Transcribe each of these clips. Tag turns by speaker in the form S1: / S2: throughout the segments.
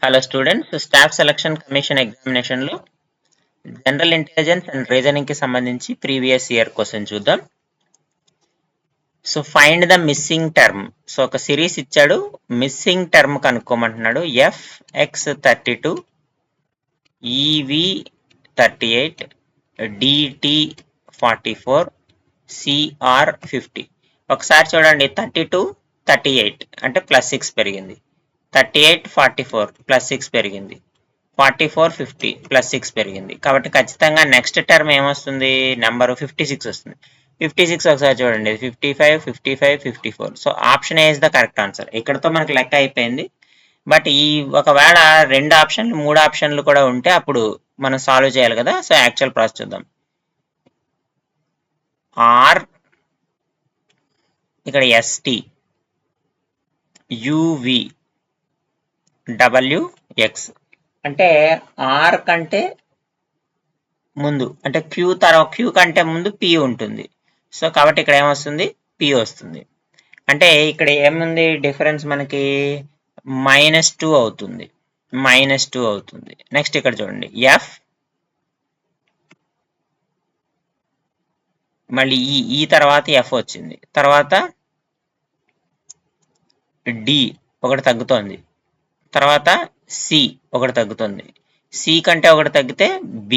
S1: Hello students, staff selection commission ఎగ్జామినేషన్లో general intelligence and reasoning కి సంబంధించి ప్రీవియస్ ఇయర్ క్వశ్చన్ చూద్దాం. So find the missing term. So ఒక series ఇచ్చాడు, missing term కనుక్కోమంటున్నాడు. FX32 EV38 DT44 CR50. ఒకసారి చూడండి, 32 38 అంటే +6 పెరిగింది, 38 44 +6 పెరిగింది, 44 50 +6 పెరిగింది. కాబట్టి ఖచ్చితంగా నెక్స్ట్ టర్మ్ ఏమొస్తుంది, నెంబరు 56 వస్తుంది. 56 ఒకసారి చూడండి, 55 55 54. So option A is the correct answer. ఇక్కడతో మనకు లెక్క అయిపోయింది. బట్ ఈ ఒకవేళ 2 ఆప్షన్లు 3 ఆప్షన్లు కూడా ఉంటే అప్పుడు మనం సాల్వ్ చేయాలి కదా. సో యాక్చువల్ ప్రాసెస్ చూద్దాం. ఆర్, ఇక్కడ ST, UV, WX అంటే ఆర్ కంటే ముందు అంటే క్యూ కంటే ముందు P ఉంటుంది. సో కాబట్టి ఇక్కడ ఏమొస్తుంది, P వస్తుంది. అంటే ఇక్కడ ఏముంది డిఫరెన్స్, మనకి -2 అవుతుంది, -2 అవుతుంది. నెక్స్ట్ ఇక్కడ చూడండి, F మళ్ళీ ఈ తర్వాత F వచ్చింది, తర్వాత D ఒకటి తగ్గుతోంది, తర్వాత C ఒకటి తగ్గుతుంది, C కంటే ఒకటి తగ్గితే B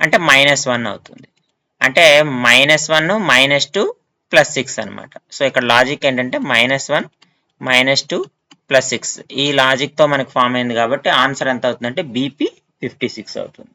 S1: అంటే -1 అవుతుంది. అంటే -1 -2 +6 అనమాట. సో ఇక్కడ లాజిక్ ఏంటంటే -1 -2 +6 ఈ లాజిక్ తో మనకు ఫామ్ అయింది. కాబట్టి ఆన్సర్ ఎంత అవుతుందంటే BP 56 అవుతుంది.